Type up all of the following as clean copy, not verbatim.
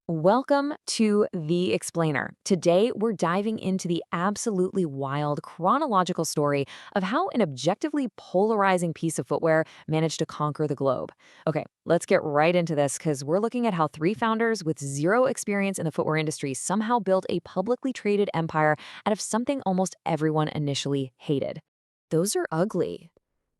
Welcome to The Explainer. Today, we're diving into the absolutely wild chronological story of how an objectively polarizing piece of footwear managed to conquer the globe. Okay, let's get right into this because we're looking at how three founders with zero experience in the footwear industry somehow built a publicly traded empire out of something almost everyone initially hated. Those are ugly.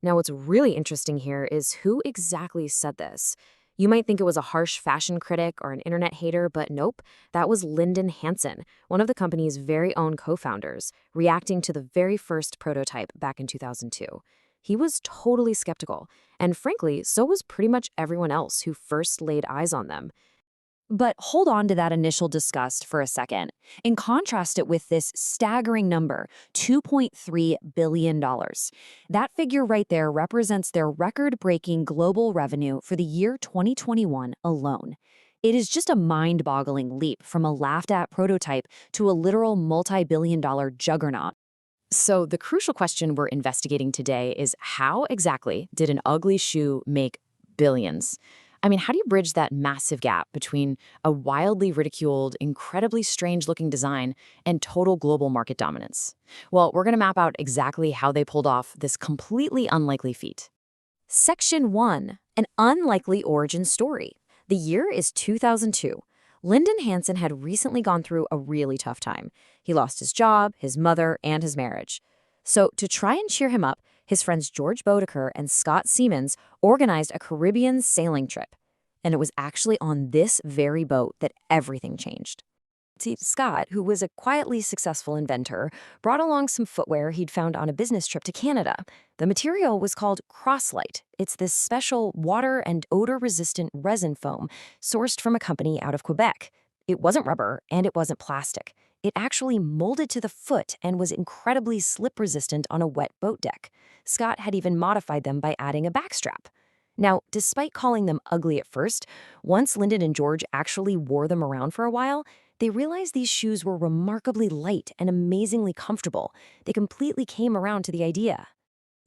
Now, what's really interesting here is who exactly said this. You might think it was a harsh fashion critic or an internet hater, but nope, that was Lyndon Hansen, one of the company's very own co-founders, reacting to the very first prototype back in 2002. He was totally skeptical, and frankly, so was pretty much everyone else who first laid eyes on them. But hold on to that initial disgust for a second and contrast it with this staggering number, $2.3 billion. That figure right there represents their record-breaking global revenue for the year 2021 alone. It is just a mind-boggling leap from a laughed-at prototype to a literal multi-billion-dollar juggernaut. So the crucial question we're investigating today is how exactly did an ugly shoe make billions? I mean, how do you bridge that massive gap between a wildly ridiculed, incredibly strange-looking design and total global market dominance? Well, we're going to map out exactly how they pulled off this completely unlikely feat. Section 1. An unlikely origin story. The year is 2002. Lyndon Hansen had recently gone through a really tough time. He lost his job, his mother, and his marriage. So to try and cheer him up, his friends George Bodeker and Scott Siemens organized a Caribbean sailing trip. And it was actually on this very boat that everything changed. See, Scott, who was a quietly successful inventor, brought along some footwear he'd found on a business trip to Canada. The material was called Croslite. It's this special water and odor-resistant resin foam sourced from a company out of Quebec. It wasn't rubber, and it wasn't plastic. It actually molded to the foot and was incredibly slip-resistant on a wet boat deck. Scott had even modified them by adding a backstrap. Now, despite calling them ugly at first, once Lyndon and George actually wore them around for a while, they realized these shoes were remarkably light and amazingly comfortable. They completely came around to the idea.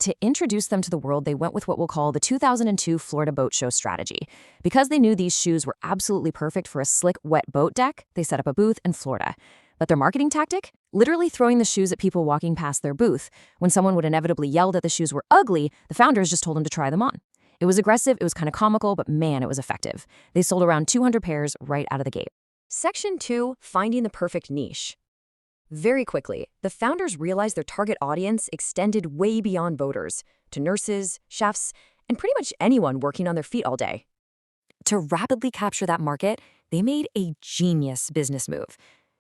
To introduce them to the world, they went with what we'll call the 2002 Florida Boat Show strategy. Because they knew these shoes were absolutely perfect for a slick, wet boat deck, they set up a booth in Florida. But their marketing tactic? Literally throwing the shoes at people walking past their booth. When someone would inevitably yell that the shoes were ugly, the founders just told them to try them on. It was aggressive, it was kind of comical, but man, it was effective. They sold around 200 pairs right out of the gate. Section 2, Finding the Perfect Niche. Very quickly, the founders realized their target audience extended way beyond boaters, to nurses, chefs, and pretty much anyone working on their feet all day. To rapidly capture that market, they made a genius business move.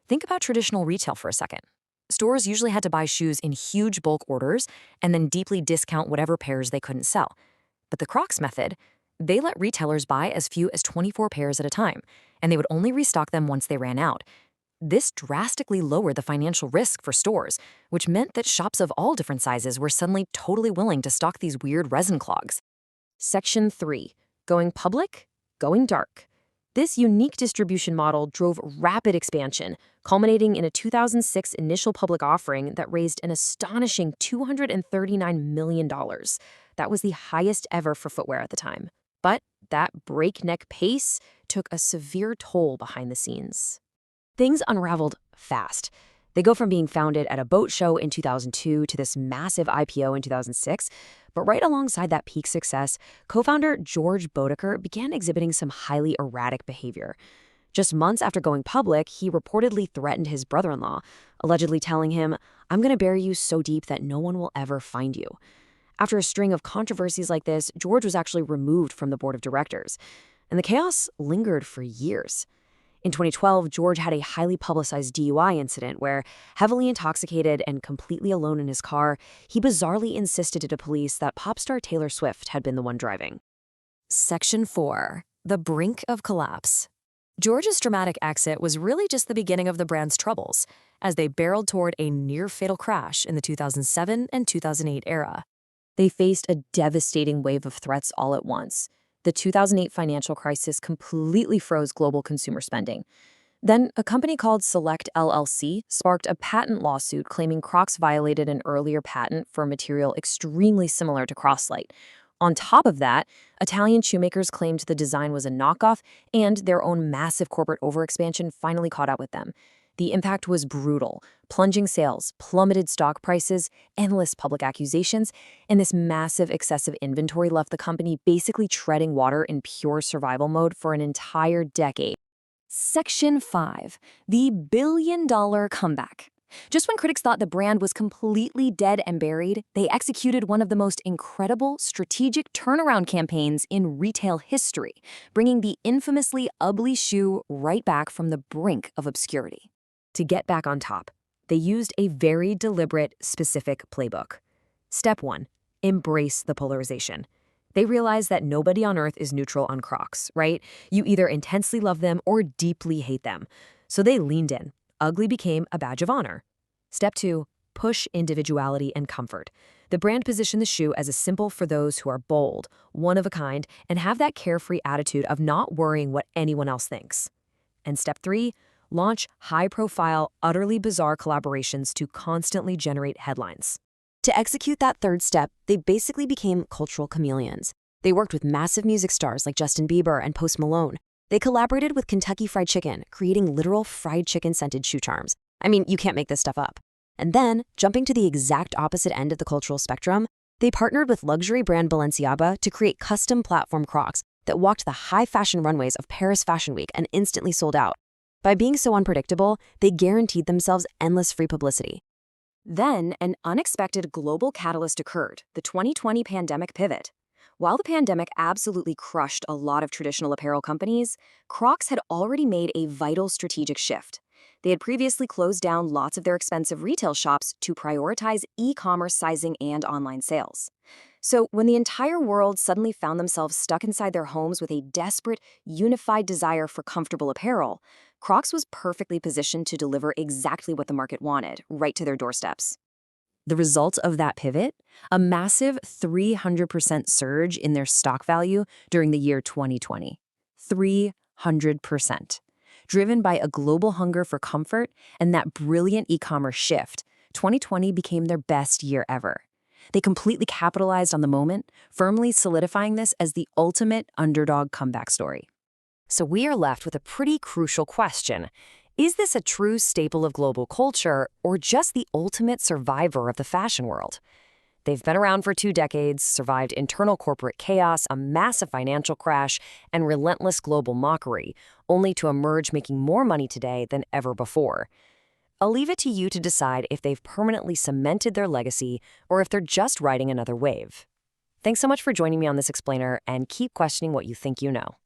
Think about traditional retail for a second. Stores usually had to buy shoes in huge bulk orders and then deeply discount whatever pairs they couldn't sell. But the Crocs method, they let retailers buy as few as 24 pairs at a time, and they would only restock them once they ran out. This drastically lowered the financial risk for stores, which meant that shops of all different sizes were suddenly totally willing to stock these weird resin clogs. Section 3. Going public, going dark. This unique distribution model drove rapid expansion, culminating in a 2006 initial public offering that raised an astonishing $239 million. That was the highest ever for footwear at the time. But that breakneck pace took a severe toll behind the scenes. Things unraveled fast. They go from being founded at a boat show in 2002 to this massive IPO in 2006. But right alongside that peak success, co-founder George Bodeker began exhibiting some highly erratic behavior. Just months after going public, he reportedly threatened his brother-in-law, allegedly telling him, "I'm going to bury you so deep that no one will ever find you." After a string of controversies like this, George was actually removed from the board of directors, and the chaos lingered for years. In 2012, George had a highly publicized DUI incident where, heavily intoxicated and completely alone in his car, he bizarrely insisted to police that pop star Taylor Swift had been the one driving. Section 4. The Brink of Collapse. George's dramatic exit was really just the beginning of the brand's troubles, as they barreled toward a near-fatal crash in the 2007 and 2008 era. They faced a devastating wave of threats all at once. The 2008 financial crisis completely froze global consumer spending. Then, a company called Select LLC sparked a patent lawsuit claiming Crocs violated an earlier patent for a material extremely similar to Croslite. On top of that, Italian shoemakers claimed the design was a knockoff, and their own massive corporate overexpansion finally caught up with them. The impact was brutal: plunging sales, plummeted stock prices, endless public accusations, and this massive excessive inventory left the company basically treading water in pure survival mode for an entire decade. Section 5. The billion-dollar comeback. Just when critics thought the brand was completely dead and buried, they executed one of the most incredible strategic turnaround campaigns in retail history, bringing the infamously ugly shoe right back from the brink of obscurity. To get back on top, they used a very deliberate, specific playbook. Step 1. Embrace the polarization. They realized that nobody on earth is neutral on Crocs, right? You either intensely love them or deeply hate them. So they leaned in. Ugly became a badge of honor. Step 2. Push individuality and comfort. The brand positioned the shoe as a symbol for those who are bold, one of a kind, and have that carefree attitude of not worrying what anyone else thinks. And step 3. Launch high-profile, utterly bizarre collaborations to constantly generate headlines. To execute that third step, they basically became cultural chameleons. They worked with massive music stars like Justin Bieber and Post Malone. They collaborated with Kentucky Fried Chicken, creating literal fried chicken-scented shoe charms. I mean, you can't make this stuff up. And then, jumping to the exact opposite end of the cultural spectrum, they partnered with luxury brand Balenciaga to create custom platform Crocs that walked the high-fashion runways of Paris Fashion Week and instantly sold out. By being so unpredictable, they guaranteed themselves endless free publicity. Then, an unexpected global catalyst occurred: the 2020 pandemic pivot. While the pandemic absolutely crushed a lot of traditional apparel companies, Crocs had already made a vital strategic shift. They had previously closed down lots of their expensive retail shops to prioritize e-commerce sizing and online sales. So when the entire world suddenly found themselves stuck inside their homes with a desperate, unified desire for comfortable apparel, Crocs was perfectly positioned to deliver exactly what the market wanted, right to their doorsteps. The result of that pivot? A massive 300% surge in their stock value during the year 2020. 300%. Driven by a global hunger for comfort and that brilliant e-commerce shift, 2020 became their best year ever. They completely capitalized on the moment, firmly solidifying this as the ultimate underdog comeback story. So we are left with a pretty crucial question. Is this a true staple of global culture, or just the ultimate survivor of the fashion world? They've been around for 2 decades, survived internal corporate chaos, a massive financial crash, and relentless global mockery, only to emerge making more money today than ever before. I'll leave it to you to decide if they've permanently cemented their legacy or if they're just riding another wave. Thanks so much for joining me on this explainer, and keep questioning what you think you know.